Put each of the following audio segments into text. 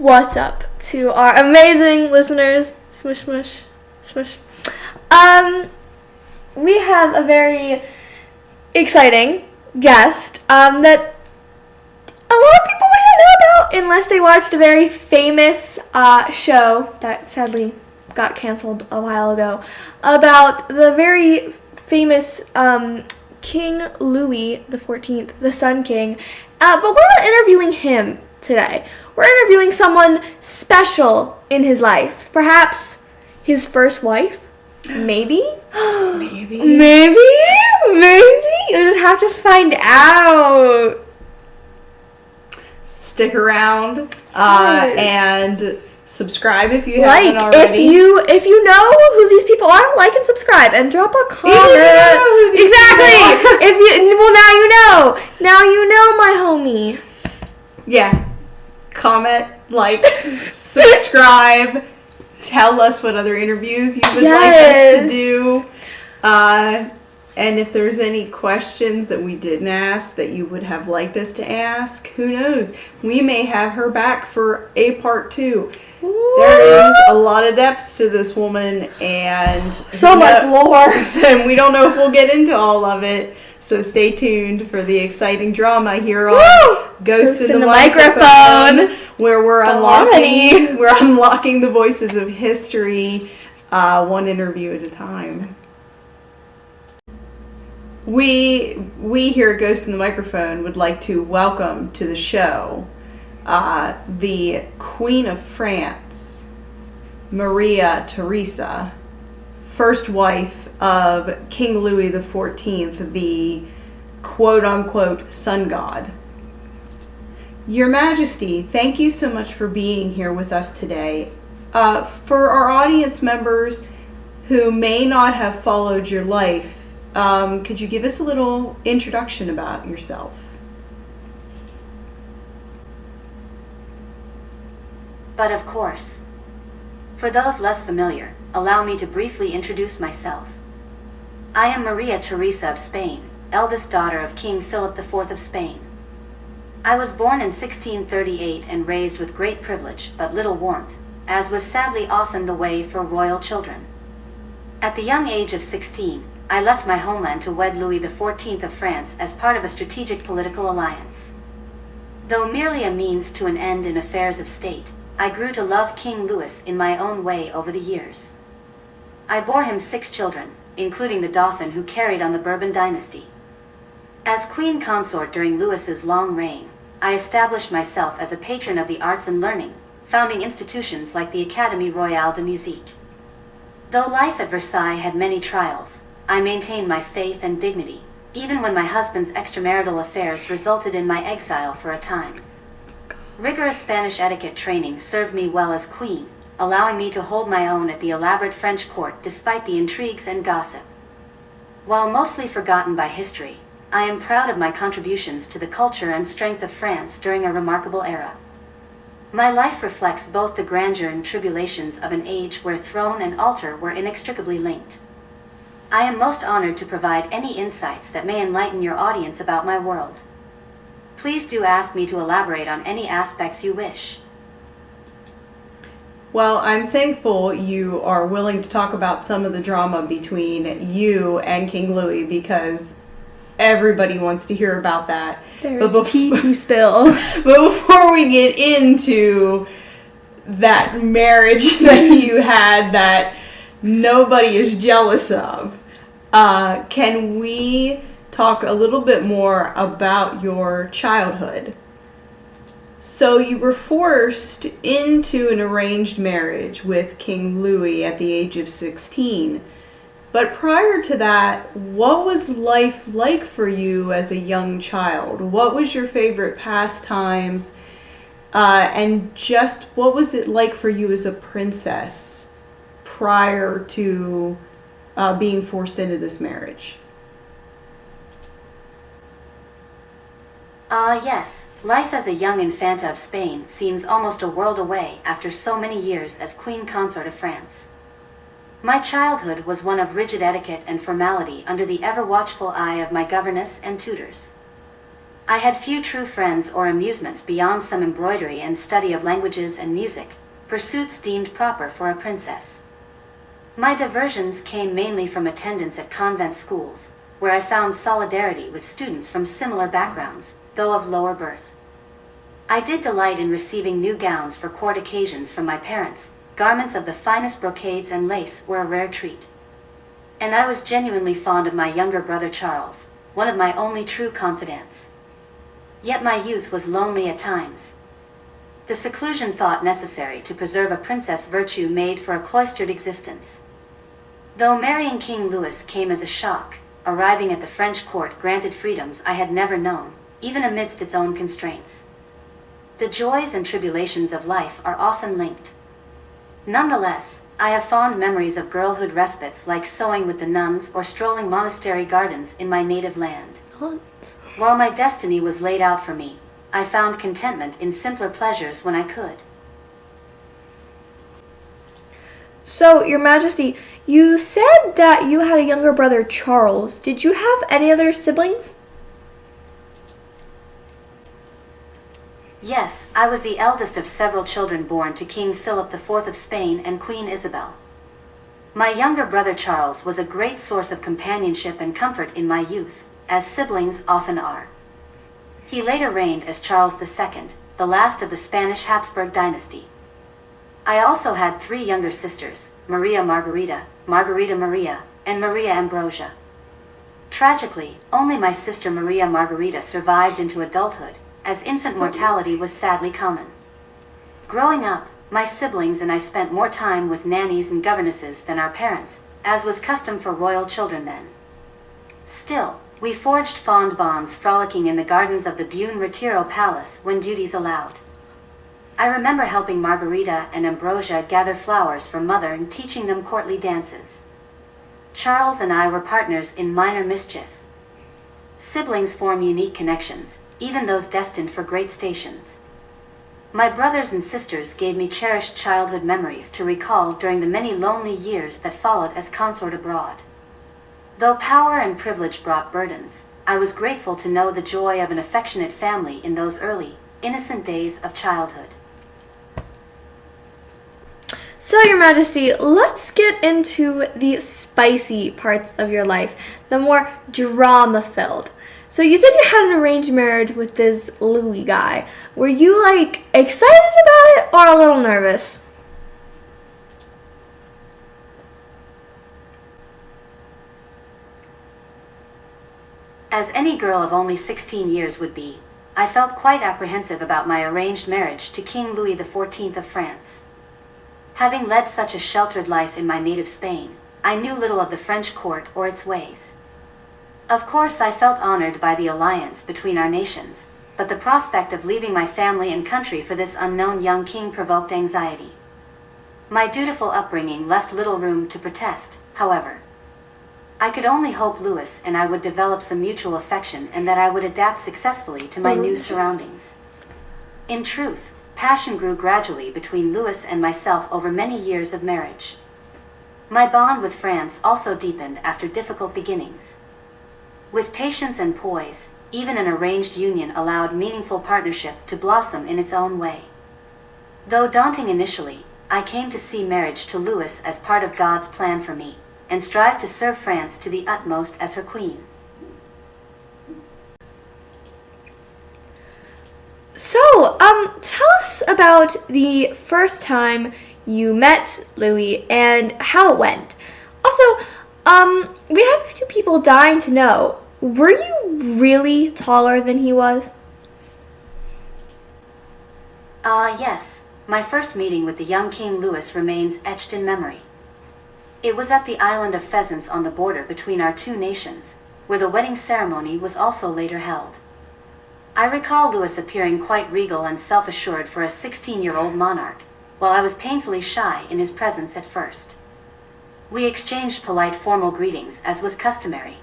What's up to our amazing listeners? Smush, smush, smush. We have a very exciting guest that a lot of people might not know about unless they watched a very famous show that sadly got canceled a while ago about the very famous King Louis the 14th, the Sun King. But we're not interviewing him today. We're interviewing someone special in his life. Perhaps his first wife? Maybe? Maybe. You'll just have to find out. Stick around Yes. and subscribe if you haven't already. If you know who these people are, like and subscribe and drop a comment. Exactly. Now you know my homie. Yeah. Comment, like, subscribe, tell us what other interviews you would like us to do. And if there's any questions that we didn't ask that you would have liked us to ask, who knows? We may have her back for a part 2. There is a lot of depth to this woman, and so much lore. And we don't know if we'll get into all of it. So stay tuned for the exciting drama here on Ghosts in the Microphone, where we're unlocking the voices of history, one interview at a time. We here at Ghosts in the Microphone would like to welcome to the show the Queen of France, Maria Teresa, first wife of King Louis the 14th, the quote-unquote sun god. Your Majesty, thank you so much for being here with us today. For our audience members who may not have followed your life, could you give us a little introduction about yourself? But of course. For those less familiar, allow me to briefly introduce myself. I am Maria Teresa of Spain, eldest daughter of King Philip IV of Spain. I was born in 1638 and raised with great privilege but little warmth, as was sadly often the way for royal children. At the young age of 16, I left my homeland to wed Louis XIV of France as part of a strategic political alliance. Though merely a means to an end in affairs of state, I grew to love King Louis in my own way over the years. I bore him 6 children, including the Dauphin who carried on the Bourbon dynasty. As queen consort during Louis's long reign, I established myself as a patron of the arts and learning, founding institutions like the Académie Royale de Musique. Though life at Versailles had many trials, I maintained my faith and dignity, even when my husband's extramarital affairs resulted in my exile for a time. Rigorous Spanish etiquette training served me well as queen, allowing me to hold my own at the elaborate French court despite the intrigues and gossip. While mostly forgotten by history, I am proud of my contributions to the culture and strength of France during a remarkable era. My life reflects both the grandeur and tribulations of an age where throne and altar were inextricably linked. I am most honored to provide any insights that may enlighten your audience about my world. Please do ask me to elaborate on any aspects you wish. Well, I'm thankful you are willing to talk about some of the drama between you and King Louis, because everybody wants to hear about that. There's tea to spill. But before we get into that marriage that you had that nobody is jealous of, can we talk a little bit more about your childhood? So you were forced into an arranged marriage with King Louis at the age of 16. But prior to that, what was life like for you as a young child? What was your favorite pastimes? And just what was it like for you as a princess prior to being forced into this marriage? Yes. Life as a young infanta of Spain seems almost a world away after so many years as Queen Consort of France. My childhood was one of rigid etiquette and formality under the ever-watchful eye of my governess and tutors. I had few true friends or amusements beyond some embroidery and study of languages and music, pursuits deemed proper for a princess. My diversions came mainly from attendance at convent schools, where I found solidarity with students from similar backgrounds, though of lower birth. I did delight in receiving new gowns for court occasions from my parents. Garments of the finest brocades and lace were a rare treat. And I was genuinely fond of my younger brother Charles, one of my only true confidants. Yet my youth was lonely at times. The seclusion thought necessary to preserve a princess virtue made for a cloistered existence. Though marrying King Louis came as a shock, arriving at the French court granted freedoms I had never known, even amidst its own constraints. The joys and tribulations of life are often linked. Nonetheless, I have fond memories of girlhood respites like sewing with the nuns or strolling monastery gardens in my native land. While my destiny was laid out for me, I found contentment in simpler pleasures when I could. So, Your Majesty, you said that you had a younger brother, Charles. Did you have any other siblings? Yes, I was the eldest of several children born to King Philip IV of Spain and Queen Isabel. My younger brother Charles was a great source of companionship and comfort in my youth, as siblings often are. He later reigned as Charles II, the last of the Spanish Habsburg dynasty. I also had 3 younger sisters, Maria Margarita, Margarita Maria, and Maria Ambrosia. Tragically, only my sister Maria Margarita survived into adulthood, as infant mortality was sadly common. Growing up, my siblings and I spent more time with nannies and governesses than our parents, as was custom for royal children then. Still, we forged fond bonds frolicking in the gardens of the Buen Retiro Palace when duties allowed. I remember helping Margarita and Ambrosia gather flowers for mother and teaching them courtly dances. Charles and I were partners in minor mischief. Siblings form unique connections, even those destined for great stations. My brothers and sisters gave me cherished childhood memories to recall during the many lonely years that followed as consort abroad. Though power and privilege brought burdens, I was grateful to know the joy of an affectionate family in those early, innocent days of childhood. So, Your Majesty, let's get into the spicy parts of your life, the more drama-filled. So you said you had an arranged marriage with this Louis guy. Were you, excited about it or a little nervous? As any girl of only 16 years would be, I felt quite apprehensive about my arranged marriage to King Louis XIV of France. Having led such a sheltered life in my native Spain, I knew little of the French court or its ways. Of course, I felt honored by the alliance between our nations, but the prospect of leaving my family and country for this unknown young king provoked anxiety. My dutiful upbringing left little room to protest, however. I could only hope Louis and I would develop some mutual affection and that I would adapt successfully to my new surroundings. In truth, passion grew gradually between Louis and myself over many years of marriage. My bond with France also deepened after difficult beginnings. With patience and poise, even an arranged union allowed meaningful partnership to blossom in its own way. Though daunting initially, I came to see marriage to Louis as part of God's plan for me, and strive to serve France to the utmost as her queen. So, tell us about the first time you met Louis and how it went. Also, we have a few people dying to know, were you really taller than he was? Yes. My first meeting with the young King Louis remains etched in memory. It was at the island of Pheasants on the border between our two nations, where the wedding ceremony was also later held. I recall Louis appearing quite regal and self-assured for a 16-year-old monarch, while I was painfully shy in his presence at first. We exchanged polite formal greetings as was customary.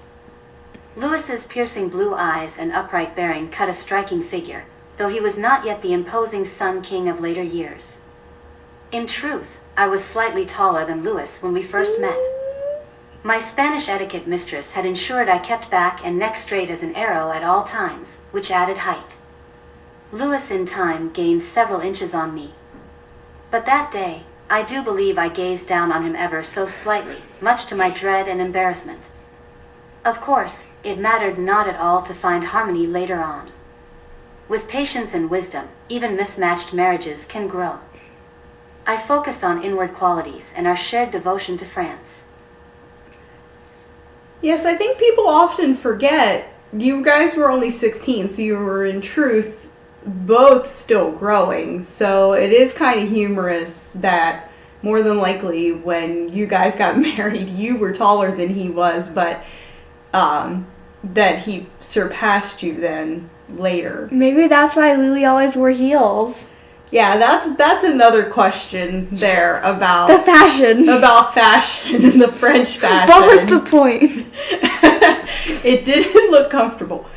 Louis's piercing blue eyes and upright bearing cut a striking figure, though he was not yet the imposing Sun King of later years. In truth, I was slightly taller than Louis when we first met. My Spanish etiquette mistress had ensured I kept back and neck straight as an arrow at all times, which added height. Louis in time gained several inches on me. But that day, I do believe I gazed down on him ever so slightly, much to my dread and embarrassment. Of course, it mattered not at all to find harmony later on. With patience and wisdom, even mismatched marriages can grow. I focused on inward qualities and our shared devotion to France. Yes, I think people often forget you guys were only 16, so you were in truth both still growing. So it is kind of humorous that more than likely when you guys got married, you were taller than he was, but that he surpassed you then later. Maybe that's why Louis always wore heels. Yeah, that's another question there about The fashion. About fashion and the French fashion. What was the point? It didn't look comfortable.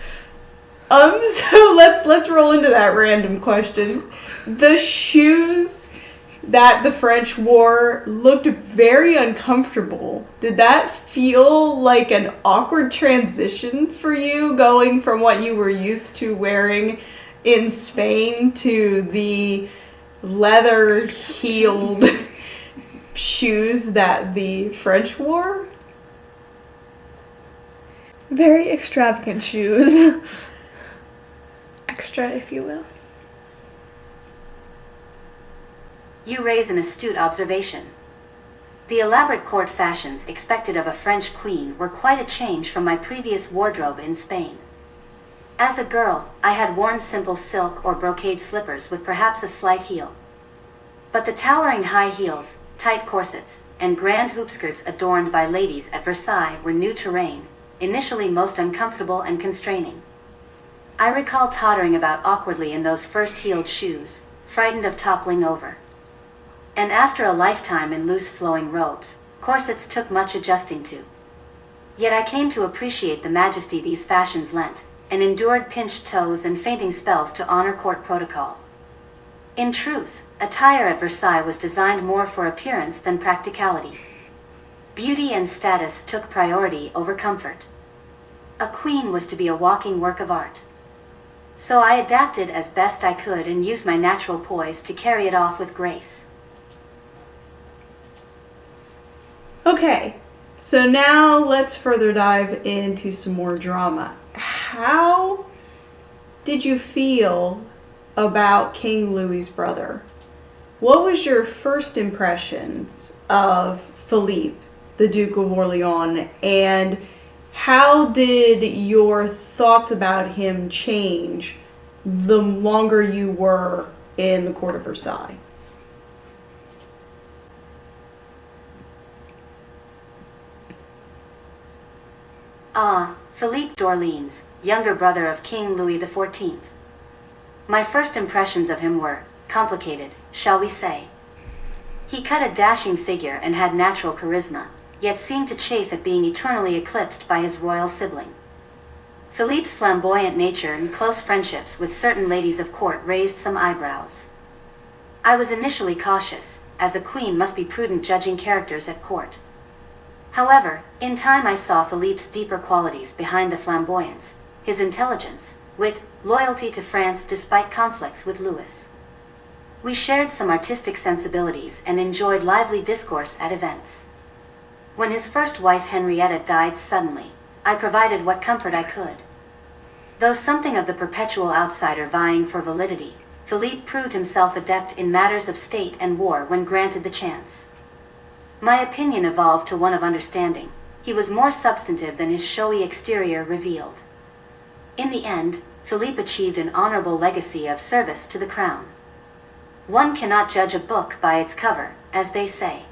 So let's roll into that random question. The shoes that the French wore looked very uncomfortable. Did that feel like an awkward transition for you, going from what you were used to wearing in Spain to the leather-heeled shoes that the French wore? Very extravagant shoes. Extra, if you will. You raise an astute observation. The elaborate court fashions expected of a French queen were quite a change from my previous wardrobe in Spain. As a girl, I had worn simple silk or brocade slippers with perhaps a slight heel. But the towering high heels, tight corsets, and grand hoop skirts adorned by ladies at Versailles were new terrain, initially most uncomfortable and constraining. I recall tottering about awkwardly in those first heeled shoes, frightened of toppling over. And after a lifetime in loose flowing robes, corsets took much adjusting to. Yet I came to appreciate the majesty these fashions lent, and endured pinched toes and fainting spells to honor court protocol. In truth, attire at Versailles was designed more for appearance than practicality. Beauty and status took priority over comfort. A queen was to be a walking work of art. So I adapted as best I could and used my natural poise to carry it off with grace. Okay, so now let's further dive into some more drama. How did you feel about King Louis's brother? What was your first impressions of Philippe, the Duke of Orleans, and how did your thoughts about him change the longer you were in the court of Versailles? Philippe d'Orleans, younger brother of King Louis XIV. My first impressions of him were complicated, shall we say. He cut a dashing figure and had natural charisma, yet seemed to chafe at being eternally eclipsed by his royal sibling. Philippe's flamboyant nature and close friendships with certain ladies of court raised some eyebrows. I was initially cautious, as a queen must be prudent judging characters at court. However, in time I saw Philippe's deeper qualities behind the flamboyance, his intelligence, wit, loyalty to France despite conflicts with Louis. We shared some artistic sensibilities and enjoyed lively discourse at events. When his first wife Henrietta died suddenly, I provided what comfort I could. Though something of the perpetual outsider vying for validity, Philippe proved himself adept in matters of state and war when granted the chance. My opinion evolved to one of understanding. He was more substantive than his showy exterior revealed. In the end, Philippe achieved an honorable legacy of service to the crown. One cannot judge a book by its cover, as they say.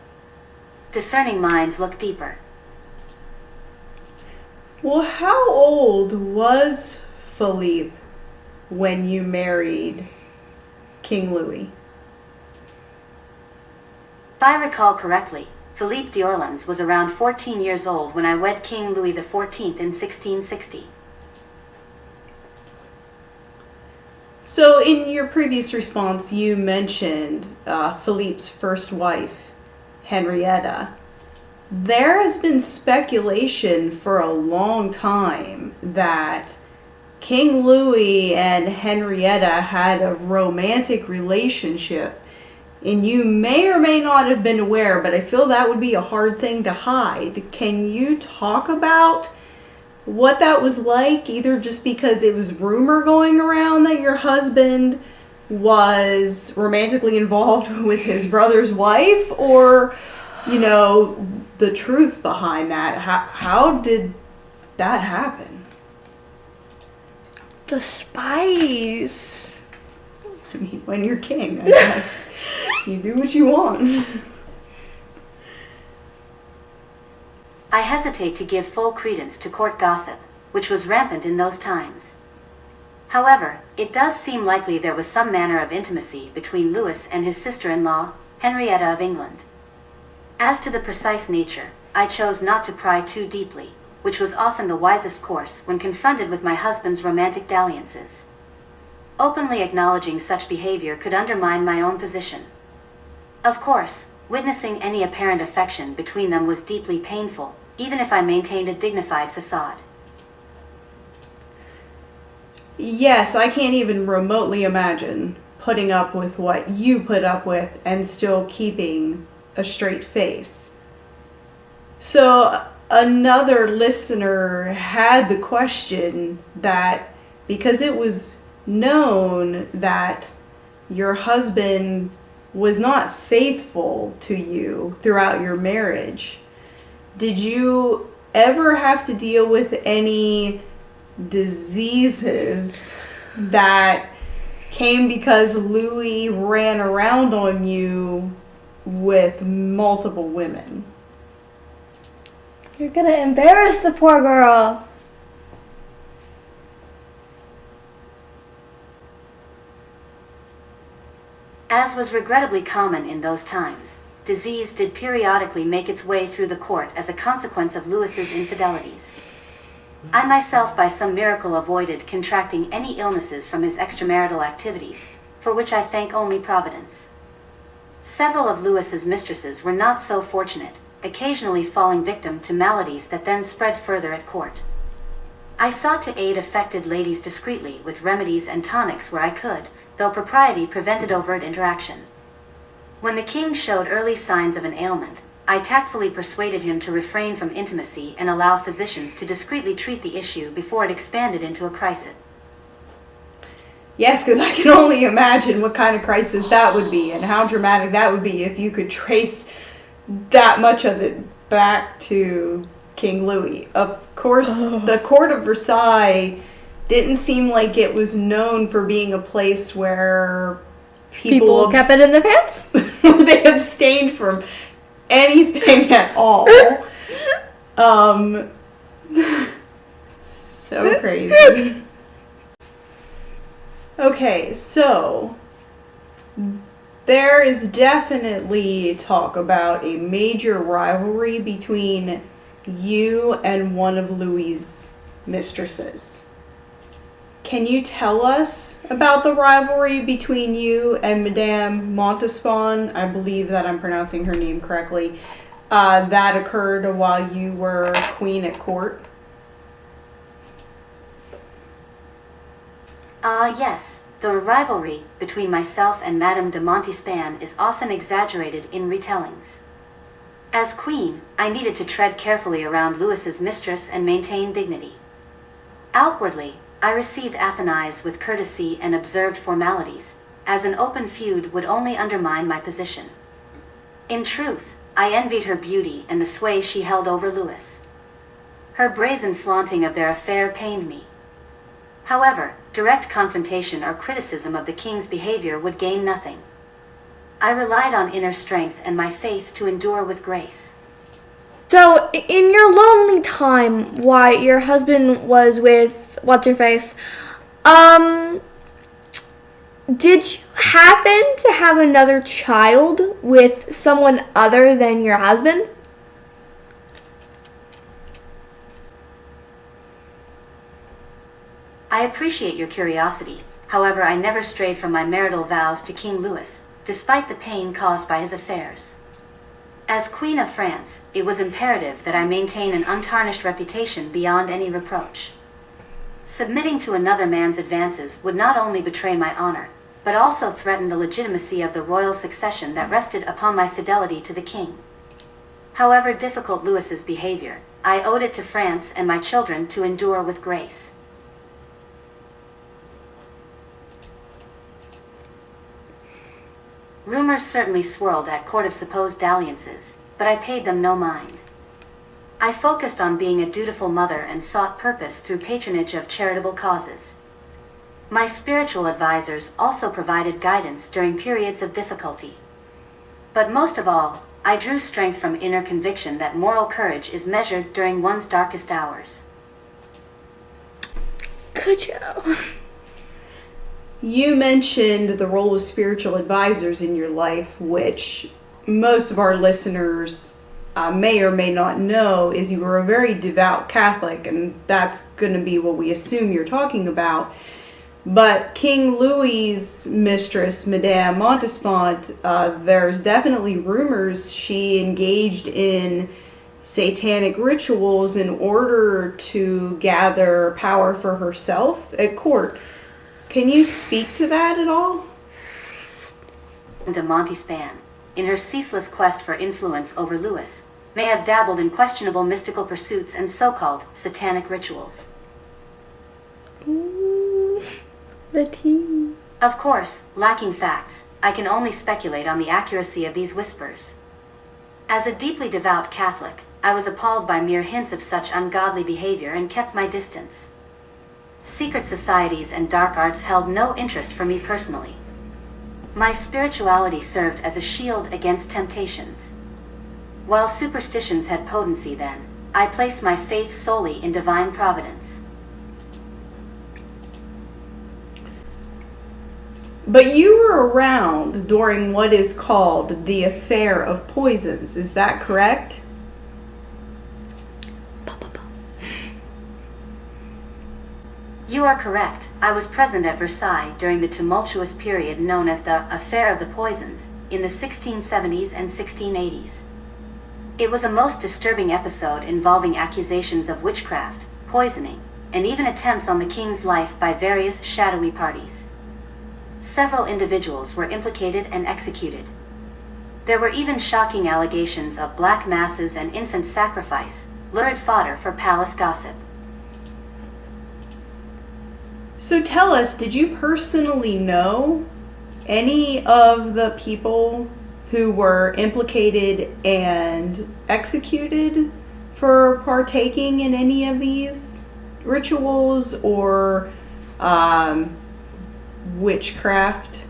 Discerning minds look deeper. Well, how old was Philippe when you married King Louis? If I recall correctly, Philippe d'Orleans was around 14 years old when I wed King Louis XIV in 1660. So in your previous response, you mentioned Philippe's first wife, Henrietta. there has been speculation for a long time that King Louis and Henrietta had a romantic relationship, and you may or may not have been aware, but I feel that would be a hard thing to hide. Can you talk about what that was like, either just because it was rumor going around that your husband was romantically involved with his brother's wife, or, you know, the truth behind that? How did that happen? The spies. I mean, when you're king, I guess, you do what you want. I hesitate to give full credence to court gossip, which was rampant in those times. However, it does seem likely there was some manner of intimacy between Louis and his sister-in-law, Henrietta of England. As to the precise nature, I chose not to pry too deeply, which was often the wisest course when confronted with my husband's romantic dalliances. Openly acknowledging such behavior could undermine my own position. Of course, witnessing any apparent affection between them was deeply painful, even if I maintained a dignified facade. Yes, I can't even remotely imagine putting up with what you put up with and still keeping a straight face. So another listener had the question that because it was known that your husband was not faithful to you throughout your marriage, did you ever have to deal with any diseases that came because Louis ran around on you with multiple women? You're gonna embarrass the poor girl. As was regrettably common in those times, disease did periodically make its way through the court as a consequence of Louis's infidelities. I myself by some miracle avoided contracting any illnesses from his extramarital activities, for which I thank only Providence. Several of Louis's mistresses were not so fortunate, occasionally falling victim to maladies that then spread further at court. I sought to aid affected ladies discreetly with remedies and tonics where I could, though propriety prevented overt interaction. When the king showed early signs of an ailment, I tactfully persuaded him to refrain from intimacy and allow physicians to discreetly treat the issue before it expanded into a crisis. Yes, because I can only imagine what kind of crisis that would be and how dramatic that would be if you could trace that much of it back to King Louis. Of course, the court of Versailles didn't seem like it was known for being a place where People kept it in their pants? they abstained from anything at all. So crazy. Okay, so there is definitely talk about a major rivalry between you and one of Louis's mistresses. Can you tell us about the rivalry between you and Madame Montespan? I believe that I'm pronouncing her name correctly. That occurred while you were queen at court. Yes, the rivalry between myself and Madame de Montespan is often exaggerated in retellings. As queen, I needed to tread carefully around Louis's mistress and maintain dignity. Outwardly, I received Athenais with courtesy and observed formalities, as an open feud would only undermine my position. In truth, I envied her beauty and the sway she held over Louis. Her brazen flaunting of their affair pained me. However, direct confrontation or criticism of the king's behavior would gain nothing. I relied on inner strength and my faith to endure with grace. So, in your lonely time, why your husband was with what's-her-face, did you happen to have another child with someone other than your husband? I appreciate your curiosity. However, I never strayed from my marital vows to King Louis, despite the pain caused by his affairs. As Queen of France, it was imperative that I maintain an untarnished reputation beyond any reproach. Submitting to another man's advances would not only betray my honor, but also threaten the legitimacy of the royal succession that rested upon my fidelity to the king. However difficult Louis's behavior, I owed it to France and my children to endure with grace. Rumors certainly swirled at court of supposed dalliances, but I paid them no mind. I focused on being a dutiful mother and sought purpose through patronage of charitable causes. My spiritual advisors also provided guidance during periods of difficulty. But most of all, I drew strength from inner conviction that moral courage is measured during one's darkest hours. Good job. You mentioned the role of spiritual advisors in your life, which most of our listeners may or may not know is you were a very devout Catholic, and that's going to be what we assume you're talking about. But King Louis's mistress, Madame Montespan, there's definitely rumors she engaged in satanic rituals in order to gather power for herself at court. Can you speak to that at all? De Montespan, in her ceaseless quest for influence over Louis, may have dabbled in questionable mystical pursuits and so-called satanic rituals. The tea. Of course, lacking facts, I can only speculate on the accuracy of these whispers. As a deeply devout Catholic, I was appalled by mere hints of such ungodly behavior and kept my distance. Secret societies and dark arts held no interest for me personally. My spirituality served as a shield against temptations. While superstitions had potency then, I placed my faith solely in divine providence. But you were around during what is called the Affair of Poisons, is that correct? You are correct. I was present at Versailles during the tumultuous period known as the Affair of the Poisons in the 1670s and 1680s. It was a most disturbing episode involving accusations of witchcraft, poisoning, and even attempts on the king's life by various shadowy parties. Several individuals were implicated and executed. There were even shocking allegations of black masses and infant sacrifice, lurid fodder for palace gossip. So tell us, did you personally know any of the people who were implicated and executed for partaking in any of these rituals or witchcraft?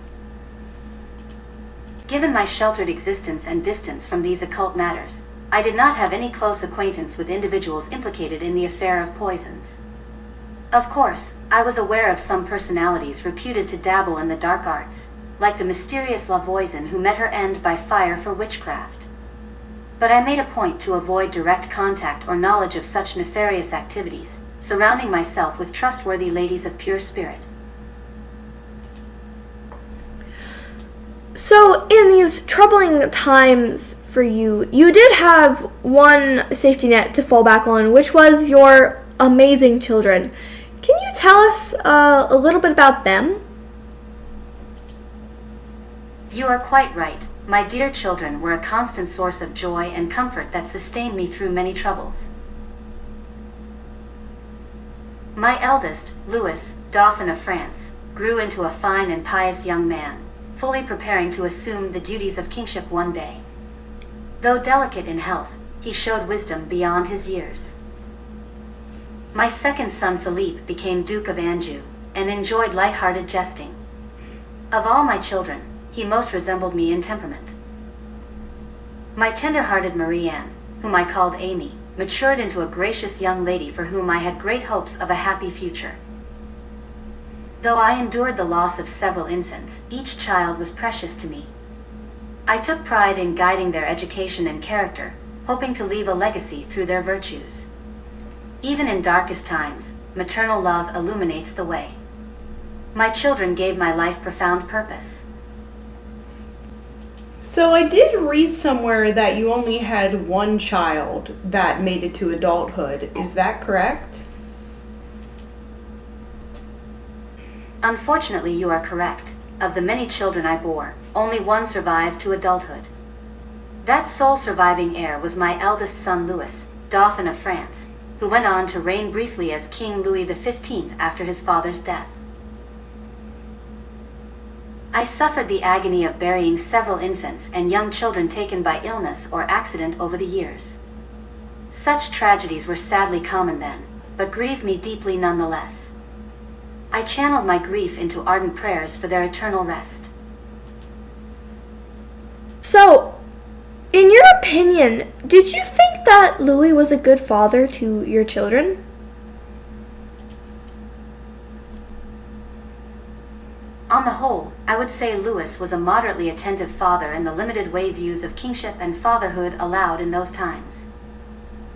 Given my sheltered existence and distance from these occult matters, I did not have any close acquaintance with individuals implicated in the Affair of Poisons. Of course, I was aware of some personalities reputed to dabble in the dark arts, like the mysterious Lavoisin who met her end by fire for witchcraft. But I made a point to avoid direct contact or knowledge of such nefarious activities, surrounding myself with trustworthy ladies of pure spirit. So, in these troubling times for you, you did have one safety net to fall back on, which was your amazing children. Can you tell us a little bit about them? You are quite right. My dear children were a constant source of joy and comfort that sustained me through many troubles. My eldest, Louis, Dauphin of France, grew into a fine and pious young man, fully preparing to assume the duties of kingship one day. Though delicate in health, he showed wisdom beyond his years. My second son, Philippe, became Duke of Anjou, and enjoyed light-hearted jesting. Of all my children, he most resembled me in temperament. My tender-hearted Marie-Anne, whom I called Amy, matured into a gracious young lady for whom I had great hopes of a happy future. Though I endured the loss of several infants, each child was precious to me. I took pride in guiding their education and character, hoping to leave a legacy through their virtues. Even in darkest times, maternal love illuminates the way. My children gave my life profound purpose. So I did read somewhere that you only had one child that made it to adulthood. Is that correct? Unfortunately, you are correct. Of the many children I bore, only one survived to adulthood. That sole surviving heir was my eldest son Louis, Dauphin of France, who went on to reign briefly as King Louis XV after his father's death. I suffered the agony of burying several infants and young children taken by illness or accident over the years. Such tragedies were sadly common then, but grieved me deeply nonetheless. I channeled my grief into ardent prayers for their eternal rest. So, in your opinion, did you think that Louis was a good father to your children? On the whole, I would say Louis was a moderately attentive father in the limited way views of kingship and fatherhood allowed in those times.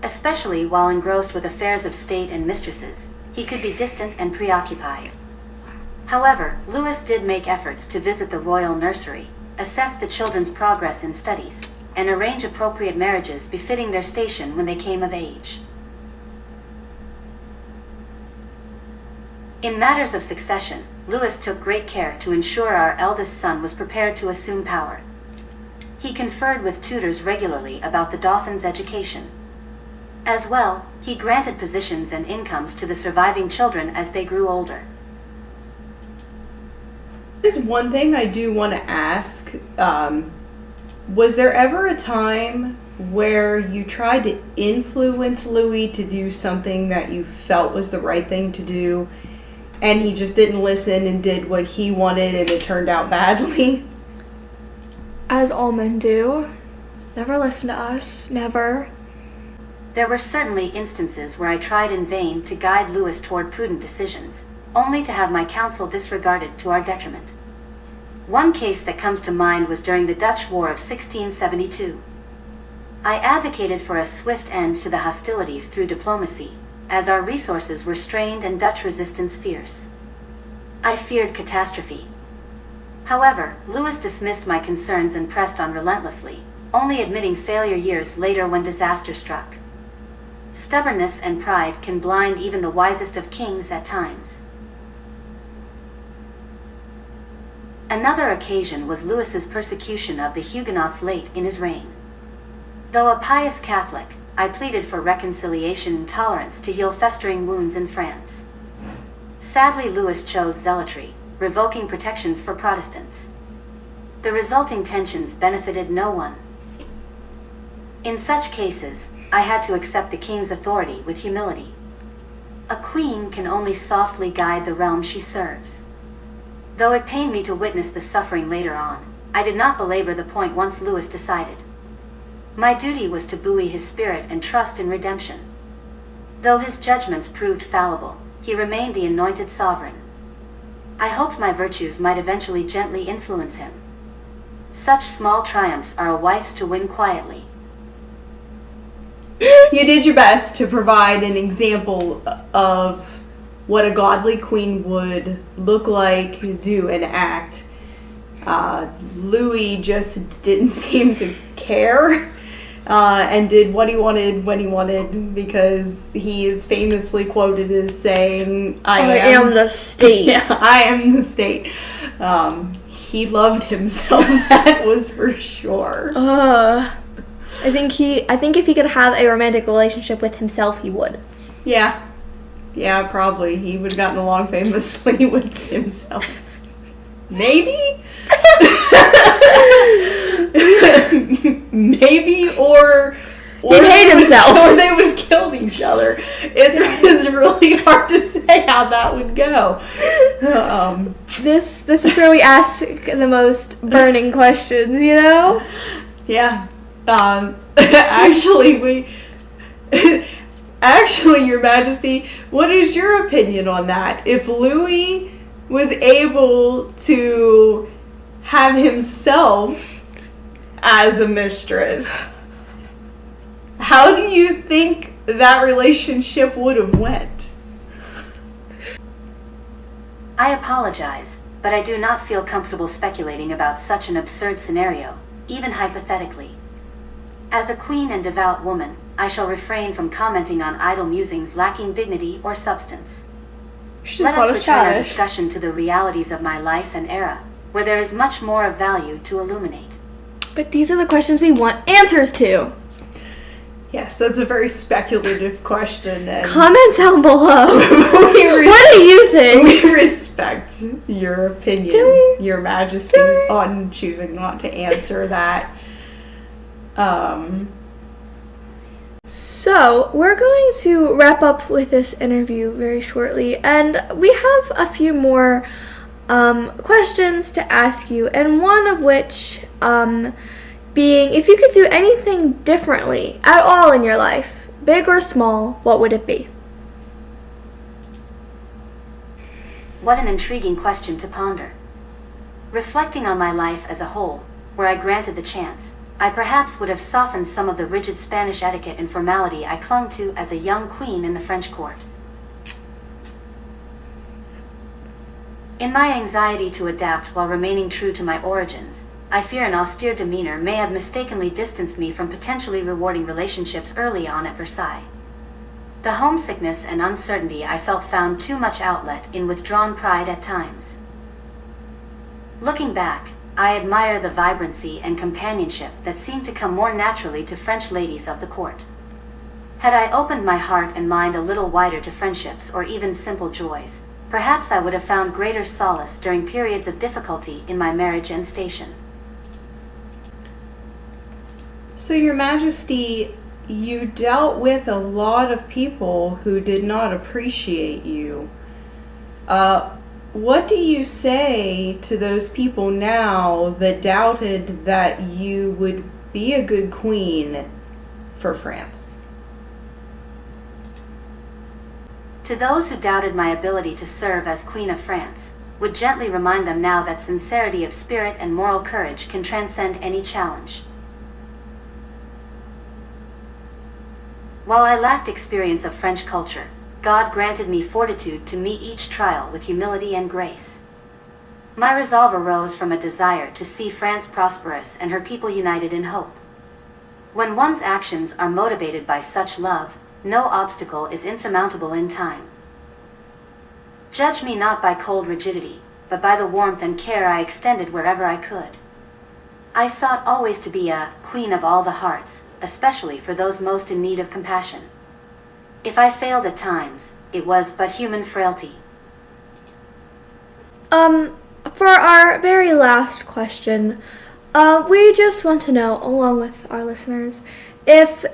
Especially while engrossed with affairs of state and mistresses, he could be distant and preoccupied. However, Louis did make efforts to visit the royal nursery, assess the children's progress in studies, and arrange appropriate marriages befitting their station when they came of age. In matters of succession, Louis took great care to ensure our eldest son was prepared to assume power. He conferred with tutors regularly about the Dauphin's education. As well, he granted positions and incomes to the surviving children as they grew older. There's one thing I do want to ask. Was there ever a time where you tried to influence Louis to do something that you felt was the right thing to do, and he just didn't listen and did what he wanted and it turned out badly? As all men do. Never listen to us. Never. There were certainly instances where I tried in vain to guide Louis toward prudent decisions, only to have my counsel disregarded to our detriment. One case that comes to mind was during the Dutch War of 1672. I advocated for a swift end to the hostilities through diplomacy, as our resources were strained and Dutch resistance fierce. I feared catastrophe. However, Louis dismissed my concerns and pressed on relentlessly, only admitting failure years later when disaster struck. Stubbornness and pride can blind even the wisest of kings at times. Another occasion was Louis's persecution of the Huguenots late in his reign. Though a pious Catholic, I pleaded for reconciliation and tolerance to heal festering wounds in France. Sadly, Louis chose zealotry, revoking protections for Protestants. The resulting tensions benefited no one. In such cases, I had to accept the king's authority with humility. A queen can only softly guide the realm she serves. Though it pained me to witness the suffering later on, I did not belabor the point once Louis decided. My duty was to buoy his spirit and trust in redemption. Though his judgments proved fallible, he remained the anointed sovereign. I hoped my virtues might eventually gently influence him. Such small triumphs are a wife's to win quietly. You did your best to provide an example of what a godly queen would look like, do, and act. Louis just didn't seem to care and did what he wanted when he wanted, because he is famously quoted as saying, I am the state. Yeah, I am the state. He loved himself, that was for sure. I think if he could have a romantic relationship with himself, he would. Yeah, probably. He would have gotten along famously with himself. Maybe? Maybe, or he'd hate himself. Or they would have killed each other. It's really hard to say how that would go. This is where we ask the most burning questions, you know? Yeah. Actually, Your Majesty, what is your opinion on that? If Louis was able to have himself as a mistress, how do you think that relationship would have went? I apologize, but I do not feel comfortable speculating about such an absurd scenario, even hypothetically. As a queen and devout woman, I shall refrain from commenting on idle musings lacking dignity or substance. Let us return our discussion to the realities of my life and era, where there is much more of value to illuminate. But these are the questions we want answers to. Yes, that's a very speculative question. And comment down below. What do you think? We respect your opinion, Your Majesty, on choosing not to answer that. So, we're going to wrap up with this interview very shortly, and we have a few more questions to ask you, and one of which being, if you could do anything differently at all in your life, big or small, what would it be? What an intriguing question to ponder. Reflecting on my life as a whole, where I granted the chance, I perhaps would have softened some of the rigid Spanish etiquette and formality I clung to as a young queen in the French court. In my anxiety to adapt while remaining true to my origins, I fear an austere demeanor may have mistakenly distanced me from potentially rewarding relationships early on at Versailles. The homesickness and uncertainty I felt found too much outlet in withdrawn pride at times. Looking back, I admire the vibrancy and companionship that seemed to come more naturally to French ladies of the court. Had I opened my heart and mind a little wider to friendships or even simple joys, perhaps I would have found greater solace during periods of difficulty in my marriage and station. So, Your Majesty, you dealt with a lot of people who did not appreciate you. What do you say to those people now that doubted that you would be a good queen for France? To those who doubted my ability to serve as Queen of France, would gently remind them now that sincerity of spirit and moral courage can transcend any challenge. While I lacked experience of French culture, God granted me fortitude to meet each trial with humility and grace. My resolve arose from a desire to see France prosperous and her people united in hope. When one's actions are motivated by such love, no obstacle is insurmountable in time. Judge me not by cold rigidity, but by the warmth and care I extended wherever I could. I sought always to be a queen of all the hearts, especially for those most in need of compassion. If I failed at times, it was but human frailty. For our very last question, we just want to know, along with our listeners, if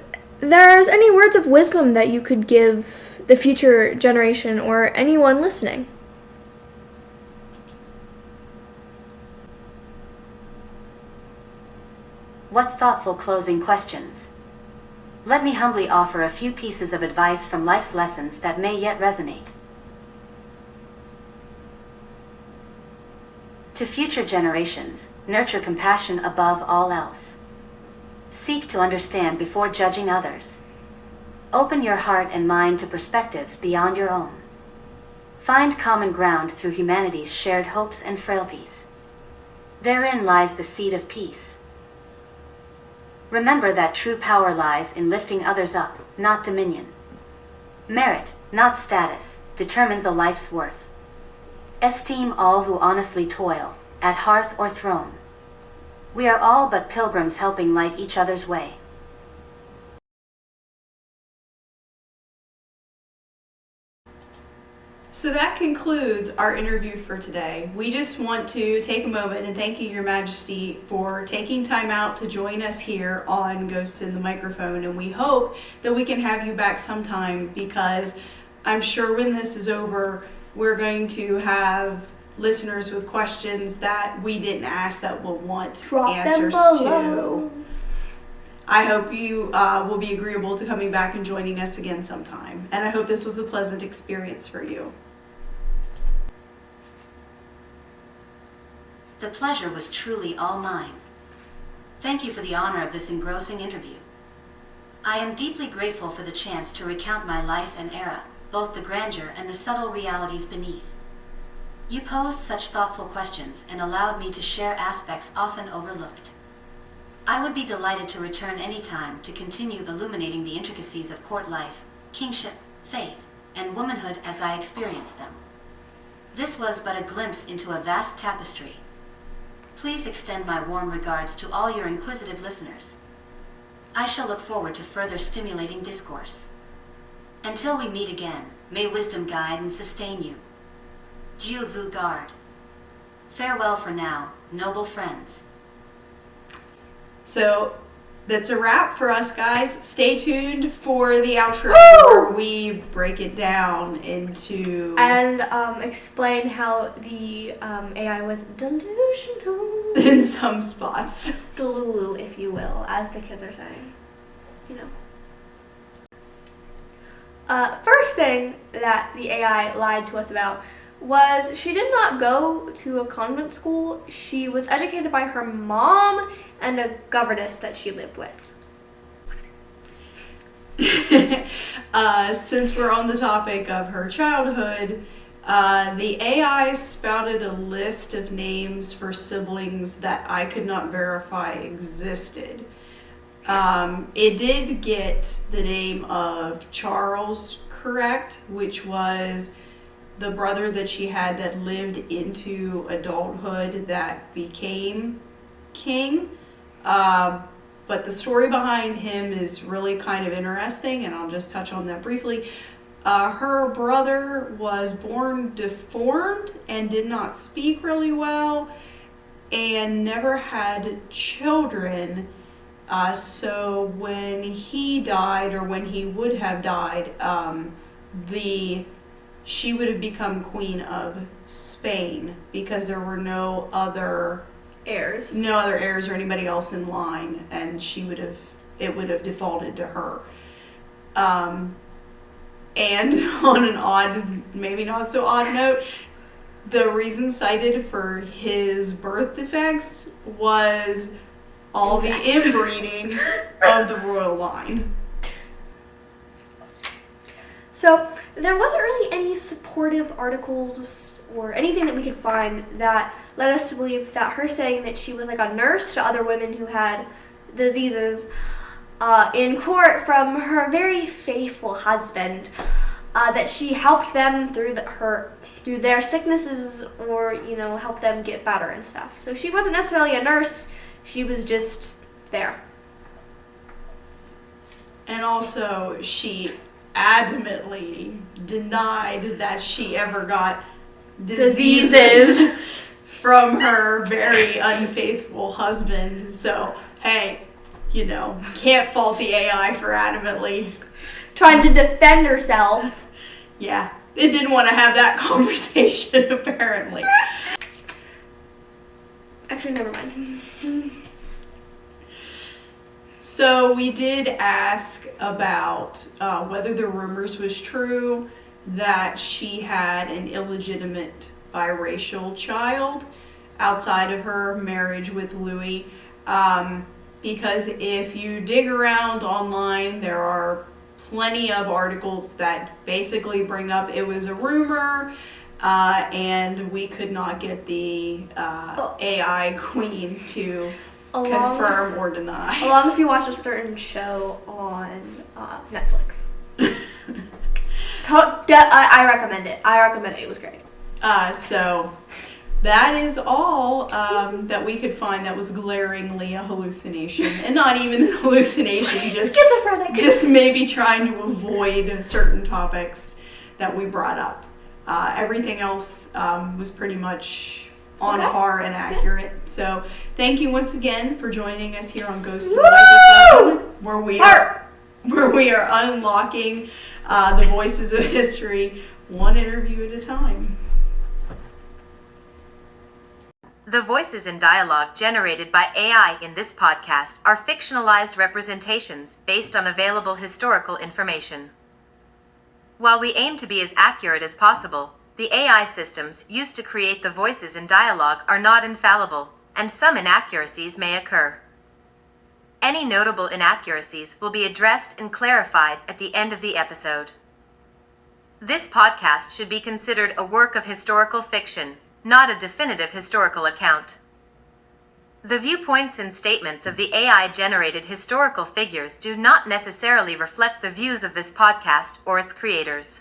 there's any words of wisdom that you could give the future generation or anyone listening. What thoughtful closing questions. Let me humbly offer a few pieces of advice from life's lessons that may yet resonate. To future generations, nurture compassion above all else. Seek to understand before judging others. Open your heart and mind to perspectives beyond your own. Find common ground through humanity's shared hopes and frailties. Therein lies the seed of peace. Remember that true power lies in lifting others up, not dominion. Merit, not status, determines a life's worth. Esteem all who honestly toil, at hearth or throne. We are all but pilgrims helping light each other's way. So that concludes our interview for today. We just want to take a moment and thank you, Your Majesty, for taking time out to join us here on Ghosts in the Microphone. And we hope that we can have you back sometime, because I'm sure when this is over, we're going to have listeners with questions that we didn't ask that will want answers to. I hope you will be agreeable to coming back and joining us again sometime. And I hope this was a pleasant experience for you. The pleasure was truly all mine. Thank you for the honor of this engrossing interview. I am deeply grateful for the chance to recount my life and era, both the grandeur and the subtle realities beneath. You posed such thoughtful questions and allowed me to share aspects often overlooked. I would be delighted to return any time to continue illuminating the intricacies of court life, kingship, faith, and womanhood as I experienced them. This was but a glimpse into a vast tapestry. Please extend my warm regards to all your inquisitive listeners. I shall look forward to further stimulating discourse. Until we meet again, may wisdom guide and sustain you. Dieu vous garde. Farewell for now, noble friends. So that's a wrap for us, guys. Stay tuned for the outro where we break it down into... And explain how the AI was delusional. in some spots. Delulu, if you will, as the kids are saying. You know. First thing that the AI lied to us about was she did not go to a convent school. She was educated by her mom and a governess that she lived with. Since we're on the topic of her childhood, the AI spouted a list of names for siblings that I could not verify existed. It did get the name of Charles correct, which was the brother that she had that lived into adulthood that became king. But the story behind him is really kind of interesting, and I'll just touch on that briefly. Her brother was born deformed and did not speak really well and never had children. So when he died, or when he would have died, she would have become Queen of Spain because there were no other heirs or anybody else in line, and it would have defaulted to her. And on an odd, maybe not so odd note, the reason cited for his birth defects was all the inbreeding of the royal line. So there wasn't really any supportive articles or anything that we could find that led us to believe that her saying that she was like a nurse to other women who had diseases in court from her very faithful husband, that she helped them through their sicknesses, or helped them get better and stuff. So she wasn't necessarily a nurse, she was just there. And also she adamantly denied that she ever got diseases from her very unfaithful husband. So, hey, can't fault the AI for adamantly trying to defend herself. Yeah, it didn't want to have that conversation, apparently. Actually, never mind. So we did ask about whether the rumors was true that she had an illegitimate biracial child outside of her marriage with Louis. Because if you dig around online, there are plenty of articles that basically bring up it was a rumor, and we could not get the AI queen to confirm or deny. Along if you watch a certain show on Netflix. I recommend it. It was great. So that is all that we could find that was glaringly a hallucination. And not even a hallucination, just schizophrenic. Just maybe trying to avoid certain topics that we brought up. Everything else was pretty much on par and accurate. So thank you once again for joining us here on Ghosts of the Microphone, where we are unlocking the voices of history one interview at a time. The voices and dialogue generated by AI in this podcast are fictionalized representations based on available historical information. While we aim to be as accurate as possible, the AI systems used to create the voices and dialogue are not infallible, and some inaccuracies may occur. Any notable inaccuracies will be addressed and clarified at the end of the episode. This podcast should be considered a work of historical fiction, not a definitive historical account. The viewpoints and statements of the AI-generated historical figures do not necessarily reflect the views of this podcast or its creators.